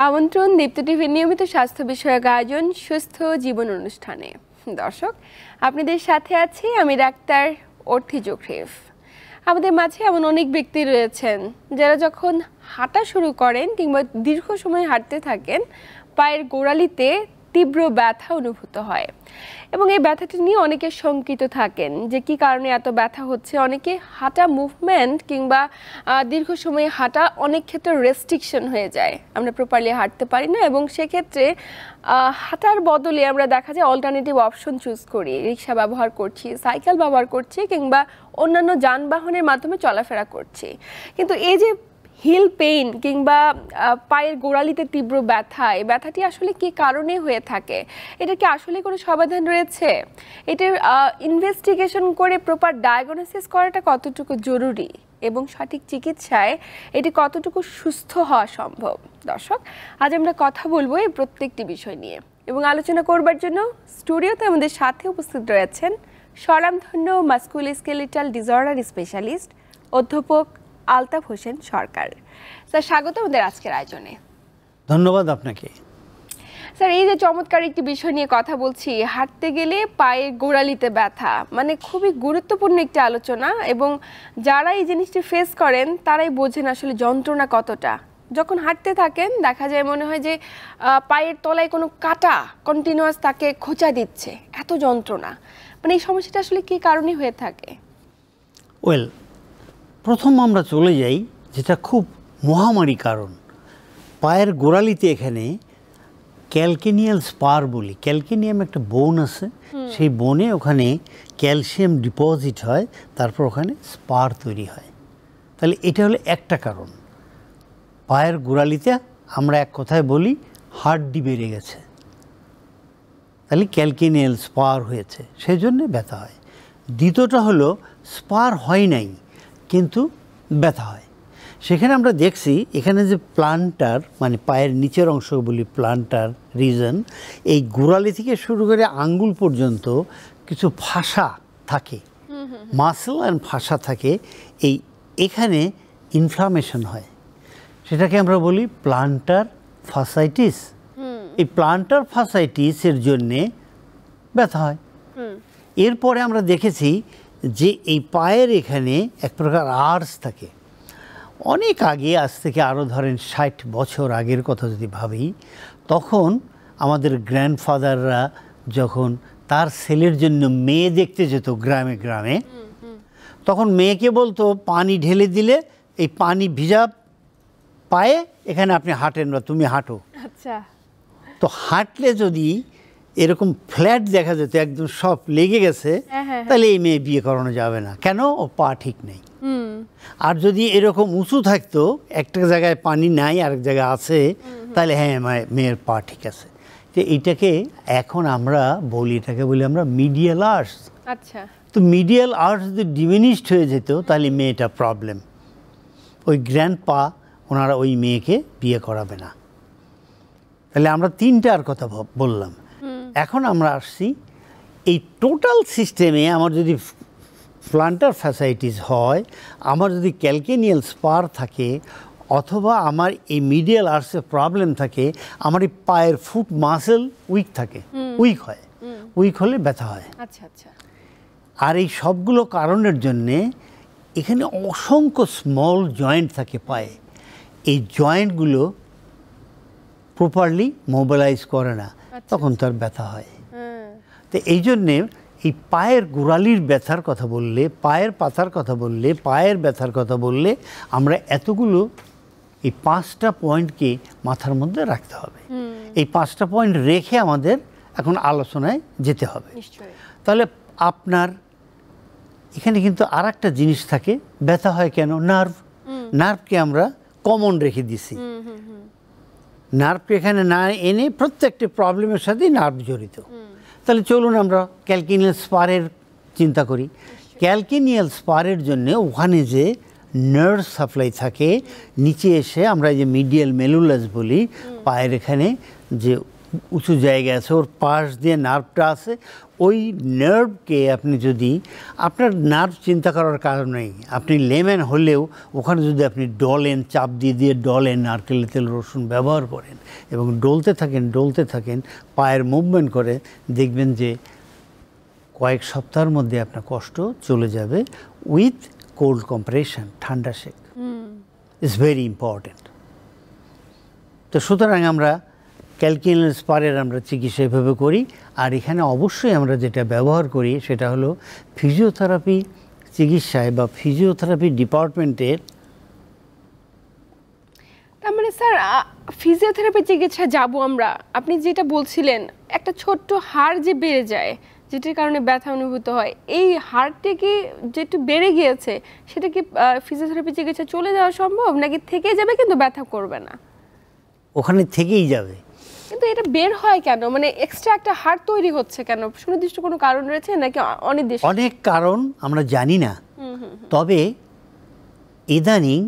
আমন্ত্রণ দীপ্ত টিভির নিয়মিত স্বাস্থ্য বিষয়ক আয়োজন সুস্থ জীবন অনুষ্ঠানে। দর্শক, আপনাদের সাথে আছি আমি ডাক্তার অর্থি জোখরিফ। আমাদের মাঝে এমন অনেক ব্যক্তি রয়েছেন যারা যখন হাঁটা শুরু করেন কিংবা দীর্ঘ সময় হাঁটতে থাকেন পায়ের গোড়ালিতে তীব্র ব্যথা অনুভূত হয় এবং এই ব্যথাটি নিয়ে অনেকে শঙ্কিত থাকেন যে কি কারণে এত ব্যথা হচ্ছে। অনেকে হাঁটা মুভমেন্ট কিংবা দীর্ঘ সময় হাঁটা অনেক ক্ষেত্রে রেস্ট্রিকশন হয়ে যায়, আমরা প্রপারলি হাঁটতে পারি না এবং সেক্ষেত্রে হাঁটার বদলে আমরা দেখা যায় অল্টারনেটিভ অপশন চুজ করি, রিক্সা ব্যবহার করছি, সাইকেল ব্যবহার করছি কিংবা অন্যান্য যানবাহনের মাধ্যমে চলাফেরা করছি। কিন্তু এই যে হিল পেইন কিংবা পায়ের গোড়ালিতে তীব্র ব্যথা, এই ব্যথাটি আসলে কি কারণে হয়ে থাকে? এটা কি আসলে কোনো সমাধান রয়েছে? এটার ইনভেস্টিগেশন করে প্রপার ডায়াগনোসিস করাটা কতটুকু জরুরি এবং সঠিক চিকিৎসায় এটি কতটুকু সুস্থ হওয়া সম্ভব? দর্শক, আজ আমরা কথা বলবো এই প্রত্যেকটি বিষয় নিয়ে এবং আলোচনা করবার জন্য স্টুডিওতে আমাদের সাথে উপস্থিত রয়েছেন স্বনামধন্য মাস্কুলোস্কেলেটাল ডিসঅর্ডার স্পেশালিস্ট অধ্যাপক আলতাফ হোসেন সরকার। স্যার, স্বাগত আমাদের আজকের আয়োজনে। ধন্যবাদ আপনাকে। স্যার, এই যে চমৎকার একটি বিষয় নিয়ে কথা বলছি, হাঁটতে গেলে পায়ের গোড়ালিতে ব্যথা, মানে খুবই গুরুত্বপূর্ণ একটি আলোচনা এবং যারা এই জিনিসটি ফেস করেন তারাই বোঝেন আসলে যন্ত্রণা কতটা। যখন হাঁটতে থাকেন দেখা যায় মনে হয় যে পায়ের তলায় কোনো কাঁটা কন্টিনিউয়াস তাকে খোঁচা দিচ্ছে, এত যন্ত্রণা। মানে এই সমস্যাটা আসলে কি কারণে হয়ে থাকে? প্রথম আমরা চলে যাই যেটা খুব মহামারী কারণ, পায়ের গোড়ালিতে এখানে ক্যালকেনিয়াল স্পার বলি, ক্যালকেনিয়াম একটা বোন আছে, সেই বোনে ওখানে ক্যালসিয়াম ডিপোজিট হয়, তারপর ওখানে স্পার তৈরি হয়। তাহলে এটা হলো একটা কারণ। পায়ের গোড়ালিতে আমরা এক কথায় বলি হাড্ডি বেড়ে গেছে, তাহলে ক্যালকেনিয়াল স্পার হয়েছে, সেই জন্যে ব্যথা হয়। দ্বিতীয়টা হলো স্পার হয় নাই কিন্তু ব্যথা হয়। সেখানে আমরা দেখছি এখানে যে প্লান্টার, মানে পায়ের নিচের অংশ বলি প্লান্টার রিজন, এই গোড়ালি থেকে শুরু করে আঙ্গুল পর্যন্ত কিছু ফাঁসা থাকে, মাসল অ্যান্ড ফাঁসা থাকে। এখানে ইনফ্লামেশন হয়, সেটাকে আমরা বলি প্লান্টার ফাসাইটিস। এই প্লান্টার ফাসাইটিসের জন্যে ব্যথা হয়। এরপরে আমরা দেখেছি যে এই পায়ের এখানে এক প্রকার আর্চ থাকে। অনেক আগে, আজ থেকে আরও ধরেন 60 বছর আগের কথা যদি ভাবি, তখন আমাদের গ্র্যান্ডফাদাররা যখন তার ছেলের জন্য মেয়ে দেখতে যেত গ্রামে গ্রামে, তখন মেয়েকে বলতো পানি ঢেলে দিলে এই পানি ভিজা পায়ে এখানে আপনি হাঁটেন বা তুমি হাঁটো। আচ্ছা, তো হাঁটলে যদি এরকম ফ্ল্যাট দেখা যেত, একদম সব লেগে গেছে, তাহলে এই মেয়ে বিয়ে করানো যাবে না, কেন? ও পা ঠিক নেই। আর যদি এরকম উঁচু থাকতো, একটা জায়গায় পানি নাই আরেক জায়গায় আছে, তাহলে হ্যাঁ মেয়ের পা ঠিক আছে। তো এইটাকে এখন আমরা বলি, এটাকে বলি আমরা মিডিয়াল আর্চ। আচ্ছা, তো মিডিয়াল আর্চ যদি ডিমিনিশড হয়ে যেত তাহলে মেয়েটা প্রবলেম, ওই গ্র্যান্ড পা ওনারা ওই মেয়েকে বিয়ে করাবে না। তাহলে আমরা তিনটার কথা বললাম। এখন আমরা আসছি এই টোটাল সিস্টেমে, আমার যদি প্লান্টার ফ্যাসাইটিস হয়, আমার যদি ক্যালকেনিয়াল স্পার থাকে, অথবা আমার এই মিডিয়াল আর্চে প্রবলেম থাকে, আমার এই পায়ের ফুট মাসেল উইক থাকে, উইক হয়, উইক হলে ব্যথা হয়। আচ্ছা আচ্ছা। আর এই সবগুলো কারণের জন্যে এখানে অসংখ্য স্মল জয়েন্ট থাকে পায়ে, এই জয়েন্টগুলো প্রপারলি মোবিলাইজ করে না, তখন তার ব্যথা হয়। তো এই জন্যে এই পায়ের গোড়ালির ব্যথার কথা বললে, পায়ের পাতার কথা বললে, পায়ের ব্যথার কথা বললে আমরা এতগুলো এই 5টা পয়েন্টকে মাথার মধ্যে রাখতে হবে। এই 5টা পয়েন্ট রেখে আমাদের এখন আলোচনায় যেতে হবে। তাহলে আপনার এখানে কিন্তু আর একটা জিনিস থাকে, ব্যথা হয় কেন? নার্ভ। নার্ভকে আমরা কমন রেখে দিছি, নার্ভকে এখানে না এনে প্রত্যেকটি প্রবলেমের সাথেই নার্ভ জড়িত। তাহলে চলুন আমরা ক্যালকেনিয়াল স্পারের চিন্তা করি। ক্যালকেনিয়াল স্পারের জন্য ওখানে যে নার্ভ সাপ্লাই থাকে, নিচে এসে আমরা যে মিডিয়াল মেলুলাস বলি, পায়ের এখানে যে উঁচু জায়গা আছে, ওর পাশ দিয়ে নার্ভটা আছে, ওই নার্ভকে আপনি যদি, আপনার নার্ভ চিন্তা করার কারণ নেই, আপনি লেম্যান হলেও ওখানে যদি আপনি ডলেন, চাপ দিয়ে দিয়ে ডলেন, নারকেলের তেল রসুন ব্যবহার করেন এবং ডলতে থাকেন, পায়ের মুভমেন্ট করে, দেখবেন যে কয়েক সপ্তাহের মধ্যে আপনার কষ্ট চলে যাবে উইথ কোল্ড কম্প্রেশন, ঠান্ডা শেক। It's very important. তো সুতরাং আমরা ক্যালকিনিয়াল স্পারের আমরা চিকিৎসা এভাবে করি। আর এখানে অবশ্যই আমরা যেটা ব্যবহার করি সেটা হলো ফিজিওথেরাপি চিকিৎসায় বা ফিজিওথেরাপি ডিপার্টমেন্টের। তার মানে স্যার ফিজিওথেরাপি চিকিৎসা যাব আমরা, আপনি যেটা বলছিলেন একটা ছোট্ট হাড় যে বেড়ে যায় যেটার কারণে ব্যথা অনুভূত হয়, এই হাড়টা কি যেটা বেড়ে গিয়েছে সেটা কি ফিজিওথেরাপি চিকিৎসা চলে যাওয়া সম্ভব, নাকি থেকে যাবে কিন্তু ব্যথা করবে না? ওখানে থেকেই যাবে। কিন্তু এটা বের হয় কেন, মানে এক্সট্রা একটা হাড় তৈরি হচ্ছে কেন? সুনির্দিষ্ট কোনো কারণ রয়েছে নাকি অনির্দিষ্ট? অনেক কারণ আমরা জানি না, তবে ইদানিং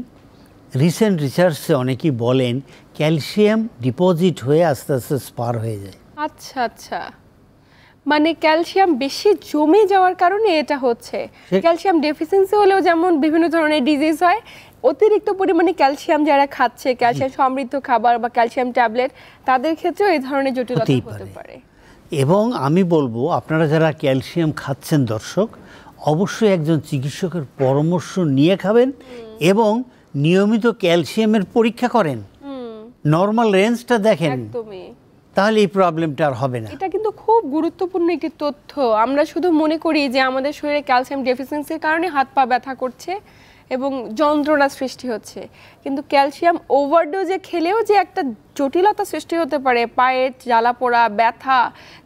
রিসেন্ট রিসার্চে অনেকেই বলেন ক্যালসিয়াম ডিপোজিট হয়ে আস্তে আস্তে স্পার হয়ে যায়। আচ্ছা আচ্ছা, মানে ক্যালসিয়াম বেশি জমে যাওয়ার কারণে এটা হচ্ছে। ক্যালসিয়াম ডেফিসিয়েন্সি হলেও যেমন বিভিন্ন ধরনের ডিজিজ হয়, অতিরিক্ত পরিমাণে ক্যালসিয়াম যারা খাচ্ছে, ক্যালসিয়াম সমৃদ্ধ খাবার বা ক্যালসিয়াম ট্যাবলেট, তাদের ক্ষেত্রেও এই ধরনের জটিলতা হতে পারে। এবং আমি বলবো আপনারা যারা ক্যালসিয়াম খাচ্ছেন দর্শক, অবশ্যই একজন চিকিৎসকের পরামর্শ নিয়ে খাবেন এবং নিয়মিত ক্যালসিয়ামের পরীক্ষা করেন, নর্মাল রেঞ্জটা দেখেন, তাহলে এই প্রবলেমটা আর হবে না। এটা কিন্তু খুব গুরুত্বপূর্ণ একটি তথ্য। আমরা শুধু মনে করি যে আমাদের শরীরে ক্যালসিয়াম ডেফিসিয়েন্সির কারণে হাত পা ব্যথা করছে এবং যন্ত্রণা সৃষ্টি হচ্ছে, কিন্তু ক্যালসিয়াম ওভারডোজে খেলেও যে একটা জটিলতা সৃষ্টি হতে পারে, পায়ে জ্বালা পোড়া, ব্যথা,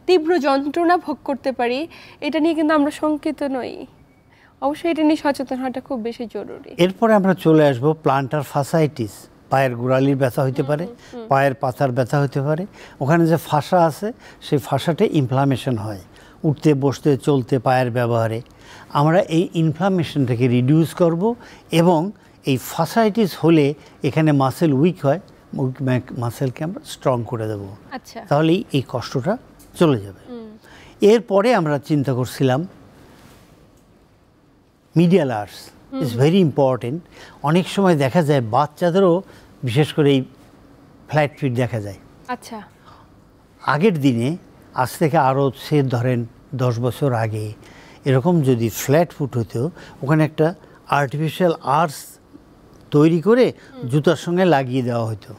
তীব্র যন্ত্রণা ভোগ করতে পারি, এটা নিয়ে কিন্তু আমরা শঙ্কিত নই। অবশ্যই এটা নিয়ে সচেতন হওয়াটা খুব বেশি জরুরি। এরপরে আমরা চলে আসবো প্লান্টার ফাসাইটিস। পায়ের গোড়ালির ব্যথা হতে পারে, পায়ের পাতার ব্যথা হতে পারে, ওখানে যে ফাসা আছে সেই ফাসাতে ইনফ্লামেশন হয়, উঠতে বসতে চলতে পায়ের ব্যবহারে। আমরা এই ইনফ্লামেশনটাকে রিডিউস করব এবং এই ফাসাইটিস হলে এখানে মাসেল উইক হয়, মাসেলকে আমরা স্ট্রং করে দেবো, তাহলেই এই কষ্টটা চলে যাবে। এরপরে আমরা চিন্তা করছিলাম medial arts is very important. অনেক সময় দেখা যায় বাচ্চাদেরও বিশেষ করে এই ফ্ল্যাট ফিট দেখা যায়। আচ্ছা, আগের দিনে, আজ থেকে আরও সে ধরেন 10 বছর আগে এরকম যদি ফ্ল্যাট ফুট হতো, ওখানে একটা আর্টিফিশিয়াল আর্টস তৈরি করে জুতার সঙ্গে লাগিয়ে দেওয়া হতো।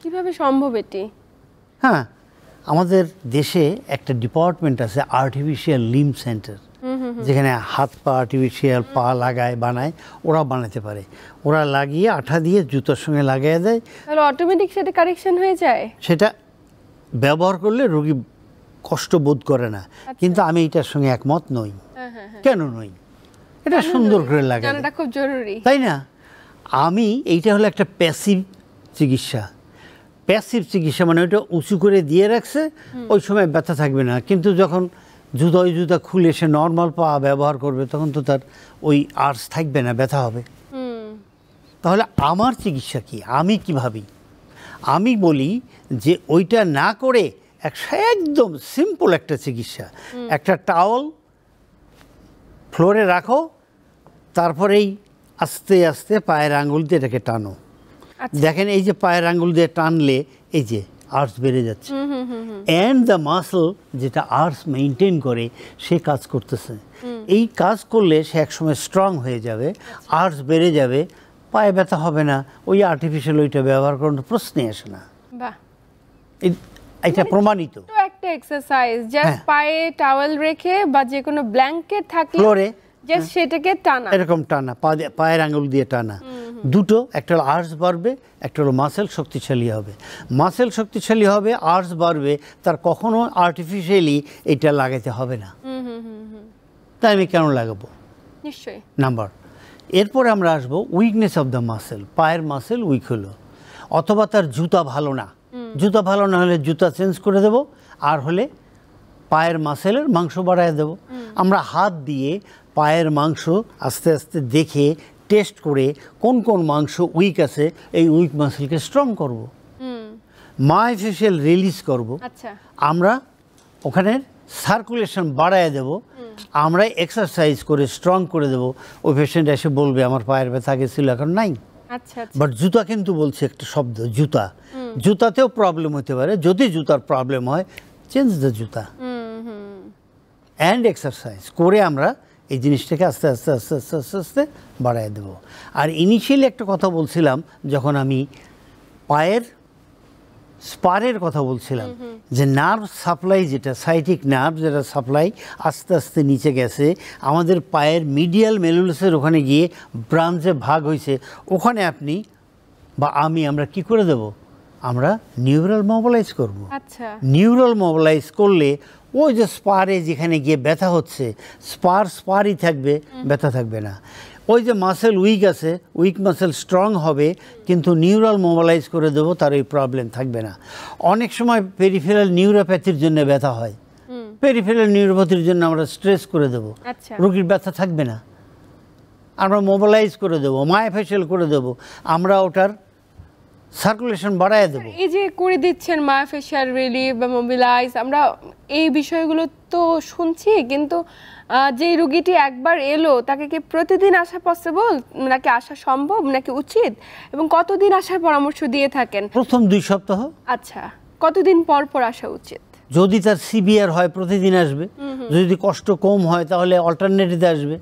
কিভাবে সম্ভব এটি? হ্যাঁ, আমাদের দেশে একটা ডিপার্টমেন্ট আছে আর্টিফিশিয়াল লিম সেন্টার, যেখানে হাত পা আর্টিফিশিয়াল পা লাগায়, বানায়, ওরা বানাতে পারে, ওরা লাগিয়ে আঠা দিয়ে জুতার সঙ্গে লাগিয়ে দেয়, তাহলে অটোমেটিক সেটা কারেকশন হয়ে যায়। সেটা ব্যবহার করলে রোগী কষ্ট বোধ করে না। কিন্তু আমি এটার সঙ্গে একমত নই। কেন নই? এটা সুন্দর করে লাগে, জানাটা খুব জরুরি, তাই না? আমি এইটা হলো একটা প্যাসিভ চিকিৎসা। প্যাসিভ চিকিৎসা মানে ওইটা উঁচু করে দিয়ে রাখছে, ওই সময় ব্যথা থাকবে না, কিন্তু যখন জুতা খুলে সে নর্মাল পা ব্যবহার করবে তখন তো তার ওই আর্টস থাকবে না, ব্যথা হবে। তাহলে আমার চিকিৎসা কি, আমি কি ভাবি? আমি বলি যে ওইটা না করে একদম সিম্পল একটা চিকিৎসা, একটা টাওয়াল ফ্লোরে রাখো, তারপরেই আস্তে আস্তে পায়ের আঙ্গুল দিয়ে এটাকে টানো। দেখেন এই যে পায়ের আঙ্গুল দিয়ে টানলে এই যে আর্টস বেড়ে যাচ্ছে, অ্যান্ড দ্য মাসল যেটা আর্টস মেনটেন করে সে কাজ করতেছে। এই কাজ করলে সে একসময় স্ট্রং হয়ে যাবে, আর্টস বেড়ে যাবে, পায়ে ব্যথা হবে না, ওই আর্টিফিশিয়াল ওইটা ব্যবহার করার প্রশ্নই আসে না। এটা প্রমাণিত একটা এক্সারসাইজ, জাস্ট পায়ে টাওয়েল রেখে বা যে কোনো ব্ল্যাঙ্কেট থাকলে ফ্লোরে জাস্ট সেটাকে টানা, এরকম টানা, পায়ের আঙ্গুল দিয়ে টানা, দুটো, একটা হলো আর্টস বাড়বে, একটা হলো মাসেল শক্তিশালী হবে। মাসেল শক্তিশালী হবে, আর্টস বাড়বে, তার কখনো আর্টিফিশিয়ালি এটা লাগাতে হবে না। তাই আমি কেন লাগাবো? নিশ্চয়ই। নাম্বার, এরপরে আমরা আসবো উইকনেস অফ দ্য মাসেল। পায়ের মাসেল উইক হলো, অথবা তার জুতা ভালো না, জুতা ভালো না হলে জুতা চেঞ্জ করে দেব, আর হলে পায়ের মাসেলের মাংস বাড়ায় দেব। আমরা হাত দিয়ে পায়ের মাংস আস্তে আস্তে দেখে টেস্ট করে কোন কোন মাংস উইক আছে, এই উইক মাসেলকে স্ট্রং করব। মায়োফেশিয়াল রিলিজ করব, আচ্ছা আমরা ওখানে সার্কুলেশন বাড়ায় দেব, আমরা এক্সারসাইজ করে স্ট্রং করে দেব। ওই পেশেন্ট এসে বলবে আমার পায়ের ব্যথা আগে ছিল এখন নাই। আচ্ছা আচ্ছা বাট জুতা কিন্তু বলছে একটা শব্দ, জুতা, জুতাতেও প্রবলেম হতে পারে। যদি জুতার প্রবলেম হয়, চেঞ্জ দ্য জুতা অ্যান্ড এক্সারসাইজ করে আমরা এই জিনিসটাকে আস্তে আস্তে আস্তে আস্তে আস্তে আস্তে বাড়ায় দেবো। আর ইনিশিয়ালি একটা কথা বলছিলাম যখন আমি পায়ের স্পারের কথা বলছিলাম, যে নার্ভ সাপ্লাই, যেটা সাইটিক নার্ভ, যেটা সাপ্লাই আস্তে আস্তে নিচে গেছে, আমাদের পায়ের মিডিয়াল মেলুলাসের ওখানে গিয়ে ব্রাঞ্চে ভাগ হয়েছে, ওখানে আপনি বা আমরা কি করে দেব, আমরা নিউরাল মোবিলাইজ করব। আচ্ছা নিউরাল মোবিলাইজ করলে ওই যে স্পারে যেখানে গিয়ে ব্যথা হচ্ছে, স্পারই থাকবে, ব্যথা থাকবে না। ওই যে মাসেল উইক আছে, উইক মাসেল স্ট্রং হবে, কিন্তু নিউরাল মোবিলাইজ করে দেবো, তার এই প্রবলেম থাকবে না। অনেক সময় পেরিফেরাল নিউরোপ্যাথির জন্য ব্যথা হয়, পেরিফেরাল নিউরোপ্যাথির জন্য আমরা স্ট্রেস করে দেবো, রোগীর ব্যথা থাকবে না, আমরা মোবিলাইজ করে দেবো, মায়োফেশিয়াল করে দেবো, আমরা ওটার সার্কুলেশন বাড়ায় দেবো। এই যে করে দিচ্ছেন মায়োফেশিয়াল রিলিফ বা মোবিলাইজ, আমরা এই বিষয়গুলো তো শুনছি, কিন্তু যে রোগীটি একবার এলো তাকে কি প্রতিদিন আসা পসিবল, নাকি আসা সম্ভব, নাকি উচিত, এবং কতদিন আসার পরামর্শ দিয়ে থাকেন? প্রথম 2 সপ্তাহ। আচ্ছা, কতদিন পর পর আসা উচিত? যদি তার সিভিয়ার হয় প্রতিদিন আসবে, যদি কষ্ট কম হয় তাহলে অল্টারনেটিভে আসবে।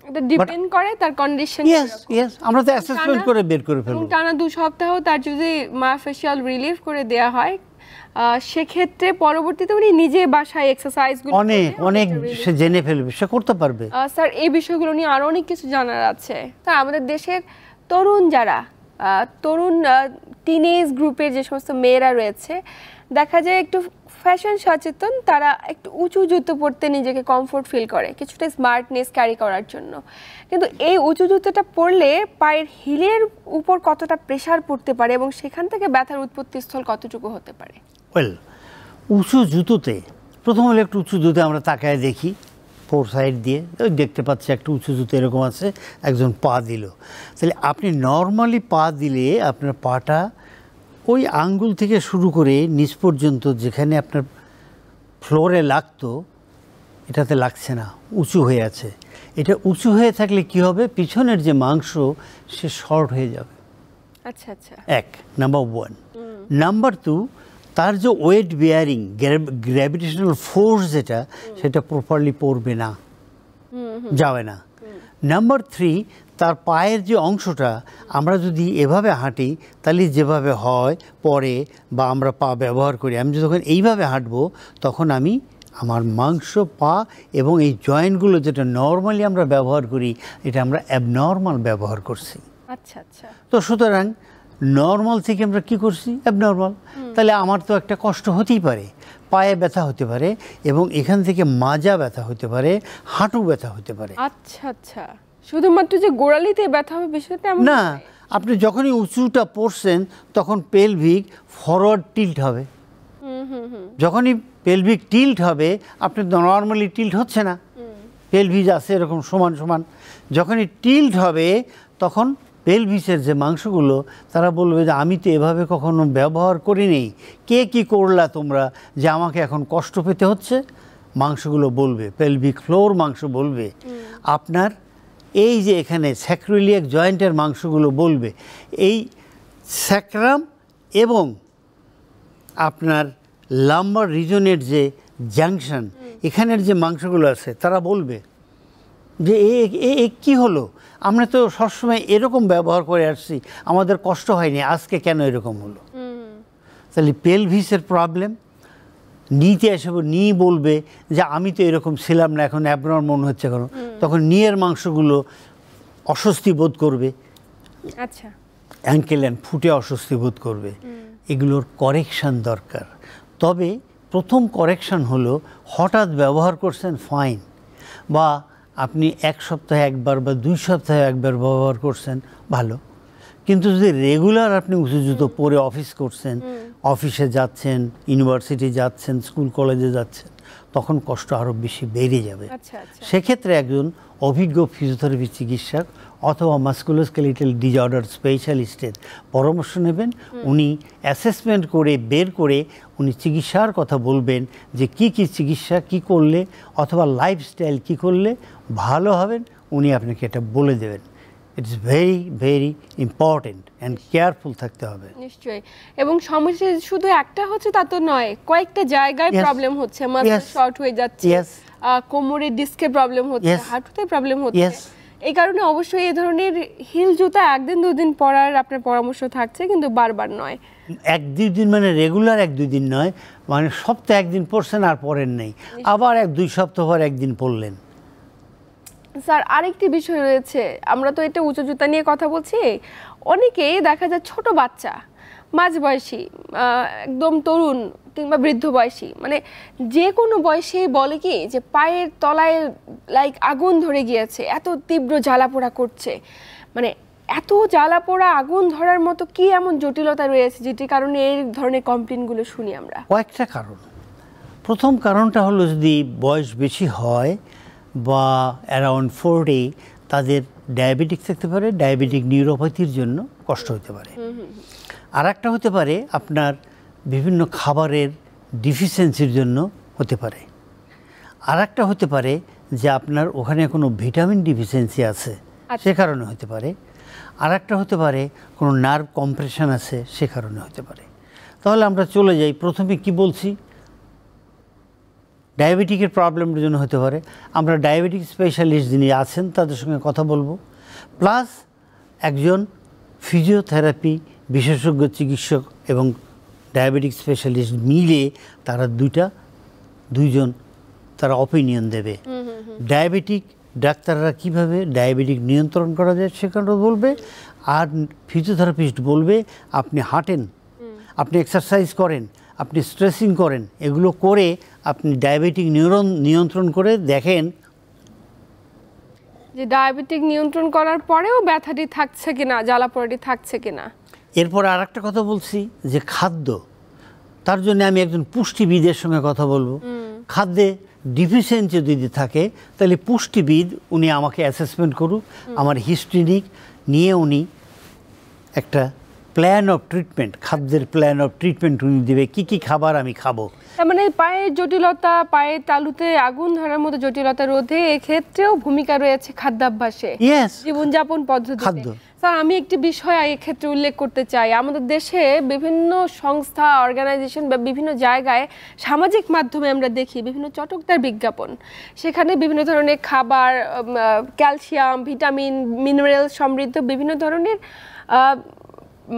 এটা ডিপেন্ড করে তার কন্ডিশন। ইয়েস, আমরা তো অ্যাসেসমেন্ট করে বের করে ফেলব। টানা 2 সপ্তাহ তার যদি মায়োফেশিয়াল রিলিফ করে দেয়া হয়, সেক্ষেত্রে পরবর্তীতে উনি নিজে বাসায় এক্সারসাইজগুলো অনেক সে জেনে ফেলবে, সে করতে পারবে। স্যার, এই বিষয়গুলো নিয়ে আরো অনেক কিছু জানার আছে। তা আমাদের দেশের তরুণ যারা টিনেজ গ্রুপের যে সমস্ত মেয়েরা রয়েছে, দেখা যায় একটু ফ্যাশন সচেতন, তারা একটু উঁচু জুতো পরতে নিজেকে কমফোর্ট ফিল করে, কিছুটা স্মার্টনেস ক্যারি করার জন্য। কিন্তু এই উঁচু জুতোটা পরলে পায়ের হিলের উপর কতটা প্রেসার পড়তে পারে এবং সেখান থেকে ব্যথার উৎপত্তিস্থল কতটুকু হতে পারে? উঁচু জুতোতে প্রথম হলে একটু উঁচু জুতো আমরা তাকায় দেখি, 4 সাইড দিয়ে ওই দেখতে পাচ্ছি একটা উঁচু জুতো এরকম আছে, একজন পা দিল। তাহলে আপনি নর্মালি পা দিলে আপনার পাটা ওই আঙ্গুল থেকে শুরু করে নিচ পর্যন্ত যেখানে আপনার ফ্লোরে লাগতো, এটাতে লাগছে না, উঁচু হয়ে আছে। এটা উঁচু হয়ে থাকলে কি হবে, পিছনের যে মাংস সে শর্ট হয়ে যাবে। আচ্ছা আচ্ছা, নাম্বার 1। নাম্বার 2, তার যে ওয়েট বিয়ারিং, গ্র্যাভিটেশনাল ফোর্স যেটা, সেটা প্রপারলি পড়বে না, যাবে না। নাম্বার 3, তার পায়ের যে অংশটা, আমরা যদি এভাবে হাঁটি তাহলে যেভাবে হয় পরে বা আমরা পা ব্যবহার করি, আমি যখন এইভাবে হাঁটবো তখন আমি আমার মাংস, পা এবং এই জয়েন্টগুলো যেটা নর্মালি আমরা ব্যবহার করি, এটা আমরা অ্যাবনর্মাল ব্যবহার করছি। আচ্ছা আচ্ছা, তো সুতরাং নর্মাল থেকে আমরা কি করছি, অ্যাবনর্মাল। তাহলে আমার তো একটা কষ্ট হতেই পারে, পায়ে ব্যথা হতে পারে, এবং এখান থেকে মাজা ব্যথা হতে পারে, হাঁটু ব্যথা হতে পারে। আচ্ছা আচ্ছা, শুধুমাত্র যে গোড়ালিতে ব্যথা হবে বিষয়টা না, আপনি যখনই উঁচুটা পড়ছেন তখন পেলভিক ফরওয়ার্ড টিল্ট হবে। যখনই পেলভিক টিল্ট হবে, আপনি নর্মালি টিল্ট হচ্ছে না, পেলভিস আছে এরকম সমান সমান, যখনই টিল্ট হবে তখন পেলভিসের যে মাংসগুলো, তারা বলবে যে আমি তো এভাবে কখনো ব্যবহার করিনি, কে কি করলা তোমরা যে আমাকে এখন কষ্ট পেতে হচ্ছে। মাংসগুলো বলবে, পেলভিক ফ্লোর মাংস বলবে, আপনার এই যে এখানে স্যাক্রোইলিয়াক জয়েন্টের মাংসগুলো বলবে, এই স্যাক্রাম এবং আপনার লাম্বার রিজনের যে জাংশন, এখানের যে মাংসগুলো আছে, তারা বলবে যে এ কী হলো, আমরা তো সবসময় এরকম ব্যবহার করে আসছি, আমাদের কষ্ট হয়নি, আজকে কেন এরকম হলো। তাহলে পেলভিসের প্রবলেম, নিতে এসে নি বলবে যে আমি তো এরকম ছিলাম না, এখন অ্যাবনর্মাল মনে হচ্ছে কেন, তখন নিয়ের মাংসগুলো অস্বস্তি বোধ করবে। আচ্ছা, অ্যাঙ্কেল অ্যান্ড ফুটে অস্বস্তি বোধ করবে। এগুলোর কারেকশান দরকার। তবে প্রথম কারেকশান হলো, হঠাৎ ব্যবহার করছেন ফাইন, বা আপনি 1 সপ্তাহে একবার বা 2 সপ্তাহে একবার ব্যবহার করছেন ভালো, কিন্তু যদি রেগুলার আপনি উঁচু জুতো পরে অফিস করছেন, অফিসে যাচ্ছেন, ইউনিভার্সিটি যাচ্ছেন, স্কুল কলেজে যাচ্ছেন, তখন কষ্ট আরও বেশি বেড়ে যাবে। সেক্ষেত্রে একজন অভিজ্ঞ ফিজিওথেরাপি চিকিৎসক অথবা মাসকুলোস্কেলিটাল ডিসঅর্ডার স্পেশালিস্টের পরামর্শ নেবেন। উনি অ্যাসেসমেন্ট করে বের করে উনি চিকিৎসার কথা বলবেন যে কি কি চিকিৎসা কি করলে অথবা লাইফস্টাইল কি করলে ভালো হবেন, উনি আপনাকে এটা বলে দেবেন। It's very very important and careful থাকতে হবে। নিশ্চয়ই। এবং সমস্যা শুধু একটা হচ্ছে তা তো নয়, কয়েকটা জায়গায় প্রবলেম হচ্ছে, মাসল শর্ট হয়ে যাচ্ছে, কোমরে ডিস্কে প্রবলেম হচ্ছে, হাঁটুতে প্রবলেম হচ্ছে। এই কারণে অবশ্যই এই ধরনের হিল জুতা একদিন দুদিন পরার আপনার পরামর্শ থাকছে, কিন্তু বারবার নয়। এক দুই দিন মানে রেগুলার এক দুই দিন নয়, মানে সপ্তাহে একদিন পরছেন আর পরেন নেই, আবার এক দুই সপ্তাহ পর একদিন পরলেন। স্যার আরেকটি বিষয় রয়েছে, আমরা তো এটা উঁচু জুতা নিয়ে কথা বলছি, অনেকেই দেখা যায় ছোট বাচ্চা, মাঝবয়সী, একদম তরুণ কিংবা বৃদ্ধ বয়সী, মানে যে কোনো বয়সে বলে কি যে পায়ের তলায় লাইক আগুন ধরে গিয়েছে, এত তীব্র জ্বালাপোড়া করছে। মানে এত জ্বালাপোড়া আগুন ধরার মতো কি এমন জটিলতা রয়েছে যেটির কারণে এই ধরনের কমপ্লেনগুলো শুনি আমরা? কয়েকটা কারণ। প্রথম কারণটা হলো যদি বয়স বেশি হয় বা অ্যারাউন্ড 40, তাদের ডায়াবেটিক থাকতে পারে, ডায়াবেটিক নিউরোপ্যাথির জন্য কষ্ট হতে পারে। আর একটা হতে পারে আপনার বিভিন্ন খাবারের ডিফিসিয়েন্সির জন্য হতে পারে। আর একটা হতে পারে যে আপনার ওখানে কোনো ভিটামিন ডিফিসিয়েন্সি আছে, সে কারণে হতে পারে। আর একটা হতে পারে কোনো নার্ভ কম্প্রেশন আছে, সে কারণে হতে পারে। তাহলে আমরা চলে যাই, প্রথমে কি বলছি, ডায়াবেটিকের প্রবলেমের জন্য হতে পারে। আমরা ডায়াবেটিক স্পেশালিস্ট যিনি আছেন তাদের সঙ্গে কথা বলবো, প্লাস একজন ফিজিওথেরাপি বিশেষজ্ঞ চিকিৎসক এবং ডায়াবেটিক স্পেশালিস্ট মিলে তারা দুইজন তারা অপিনিয়ন দেবে। ডায়াবেটিক ডাক্তাররা কিভাবে ডায়াবেটিক নিয়ন্ত্রণ করা যায় সেখানে বলবে, আর ফিজিওথেরাপিস্ট বলবে আপনি হাঁটেন, আপনি এক্সারসাইজ করেন, আপনি স্ট্রেচিং করেন, এগুলো করে আপনি ডায়াবেটিক নিয়ন্ত্রণ করে দেখেন যে ডায়াবেটিক নিয়ন্ত্রণ করার পরেও ব্যথাটি থাকছে কিনা, জ্বালাপোড়াটি থাকছে কিনা। এরপর আর একটা কথা বলছি যে খাদ্য, তার জন্য আমি একজন পুষ্টিবিদের সঙ্গে কথা বলবো। খাদ্যে ডিফিসিয়েন্সি যদি থাকে তাহলে পুষ্টিবিদ উনি আমাকে অ্যাসেসমেন্ট করুক, আমার হিস্ট্রি নিয়ে উনি একটা প্ল্যান অফ ট্রিটমেন্ট, খাদ্যের প্ল্যান অফ ট্রিটমেন্ট উনি দেবে, কী কী খাবার আমি খাবো। তার মানে পায়ের জটিলতা, পায়ের তালুতে আগুন ধরার মতো জটিলতা রোধে এক্ষেত্রেও ভূমিকা রয়েছে খাদ্যাভ্যাসে, জীবনযাপন পদ্ধতিতে। স্যার আমি একটি বিষয় এক্ষেত্রে উল্লেখ করতে চাই, আমাদের দেশে বিভিন্ন সংস্থা, অর্গানাইজেশন বা বিভিন্ন জায়গায় সামাজিক মাধ্যমে আমরা দেখি বিভিন্ন চটকদার বিজ্ঞাপন, সেখানে বিভিন্ন ধরনের খাবার, ক্যালসিয়াম, ভিটামিন, মিনারেল সমৃদ্ধ বিভিন্ন ধরনের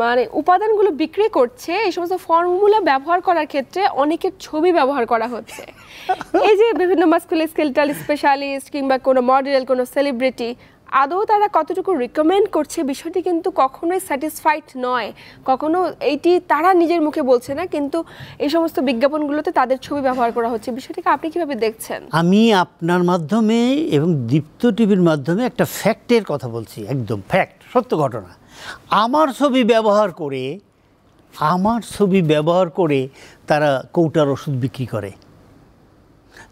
মানে উপাদানগুলো বিক্রি করছে। এই সমস্ত ফর্মুলা ব্যবহার করার ক্ষেত্রে অনেকের ছবি ব্যবহার করা হচ্ছে। এই যে বিভিন্ন মাসকুলোস্কেলেটাল স্পেশালিস্ট কিংবা কোনো মডেল, কোনো সেলিব্রিটি, আদৌ তারা কতটুকু রিকমেন্ড করছে বিষয়টি কিন্তু কখনোই স্যাটিসফাইড নয়। কখনো এইটি তারা নিজের মুখে বলছে না, কিন্তু এই সমস্ত বিজ্ঞাপনগুলোতে তাদের ছবি ব্যবহার করা হচ্ছে। বিষয়টিকে আপনি কিভাবে দেখছেন? আমি আপনার মাধ্যমে এবং দীপ্ত টিভির মাধ্যমে একটা ফ্যাক্টের কথা বলছি, একদম ফ্যাক্ট, সত্য ঘটনা। আমার ছবি ব্যবহার করে তারা কৌটার ওষুধ বিক্রি করে।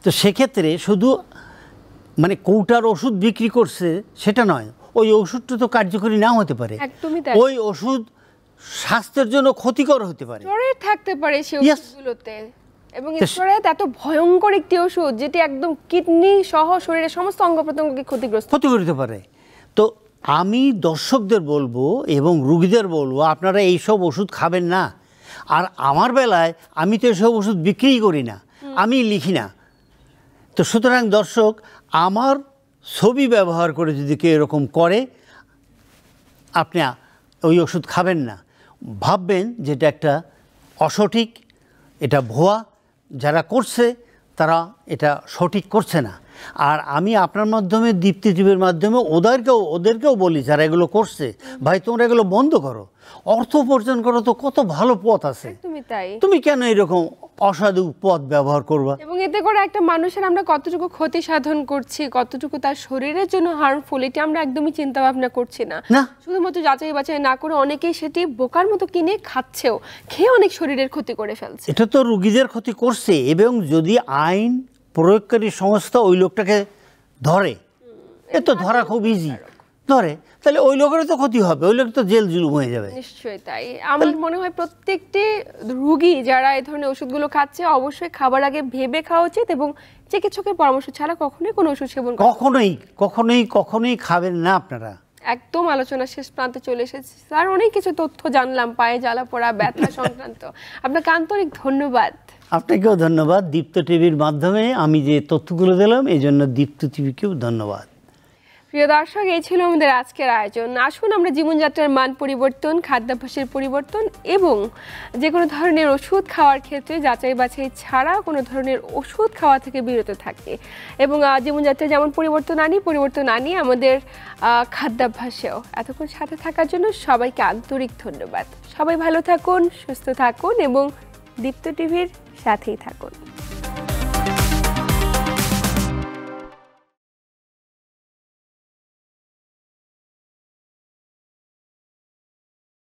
তো সেক্ষেত্রে শুধু মানে কৌটার ওষুধ বিক্রি করছে সেটা নয়, ওই ওষুধটা তো কার্যকরী নাও হতে পারে, ওই ওষুধ স্বাস্থ্যের জন্য ক্ষতিকর হতে পারে, থাকতে পারে সেই ওষুধগুলোতে। এবং স্টেরয়েড এত ভয়ঙ্কর একটি ওষুধ যেটি একদম কিডনি সহ শরীরের সমস্ত অঙ্গ প্রত্যঙ্গকে ক্ষতি করতে পারে। তো আমি দর্শকদের বলবো এবং রোগীদের বলবো আপনারা এইসব ওষুধ খাবেন না। আর আমার বেলায় আমি তো এসব ওষুধ বিক্রিই করি না, আমি লিখি না। তো সুতরাং দর্শক, আমার ছবি ব্যবহার করে যদি কেউ এরকম করে, আপনি ওই ওষুধ খাবেন না, ভাববেন যেটা একটা অসঠিক, এটা ভুয়া, যারা করছে তারা এটা সঠিক করছে না। আর আমি আপনার মাধ্যমে, দীপ্তি টিভির মাধ্যমে ওদেরকেও বলি যারা এগুলো করছে, ভাই তোমরা এগুলো বন্ধ করো, অর্থ উপার্জন করো, তো কত ভালো পথ আছে, তুমি কেন এরকম অসাধু পথ ব্যবহার করবা? এবং এতে করে একটা মানুষের আমরা কতটুকু ক্ষতি সাধন করছি, কতটুকু তার শরীরের জন্য হার্মফুল, এটা আমরা একদমই চিন্তা ভাবনা করছি না। শুধুমাত্র যাচাই বাছাই না করে অনেকেই সেটি বোকার মতো কিনে খাচ্ছেও, খেয়ে অনেক শরীরের ক্ষতি করে ফেলছে। এটা তো রোগীদের ক্ষতি করছে। এবং যদি আইন প্রয়োগকারী সংস্থা ওই লোকটাকে ধরে, এ তো ধরা খুব ইজি, ধরে, তাহলে ওই লোকের তো ক্ষতি হবে, ওই লোক তো জেল জুলুম হয়ে যাবে। নিশ্চয়ই তাই। আমার মনে হয় প্রত্যেকটি রোগী যারা এই ধরনের ওষুধগুলো খাচ্ছে অবশ্যই খাবার আগে ভেবে খাওয়া উচিত এবং চিকিৎসকের পরামর্শ ছাড়া কখনোই কোনো ওষুধ সেবন কখনোই খাবেন না আপনারা। একদম আলোচনা শেষ প্রান্তে চলে এসেছি স্যার, অনেক কিছু তথ্য জানলাম পায়ে জ্বালা পোড়া ব্যথা সংক্রান্ত। আপনাকে আন্তরিক ধন্যবাদ। আপনাকেও ধন্যবাদ। দীপ্ত টিভির মাধ্যমে আমি যে তথ্যগুলো দিলাম এই জন্য দীপ্ত টিভিকেও ধন্যবাদ। প্রিয় দর্শক, এই ছিল আমাদের আজকের আয়োজন। আসুন আমরা জীবনযাত্রার মান পরিবর্তন, খাদ্যাভ্যাসের পরিবর্তন এবং যে কোনো ধরনের ওষুধ খাওয়ার ক্ষেত্রে যাচাই বাছাই ছাড়া কোনো ধরনের ওষুধ খাওয়া থেকে বিরত থাকি এবং জীবনযাত্রায় যেমন পরিবর্তন আনি আমাদের খাদ্যাভ্যাসেও। এতক্ষণ সাথে থাকার জন্য সবাইকে আন্তরিক ধন্যবাদ। সবাই ভালো থাকুন, সুস্থ থাকুন এবং দীপ্ত টিভির সাথেই থাকুন।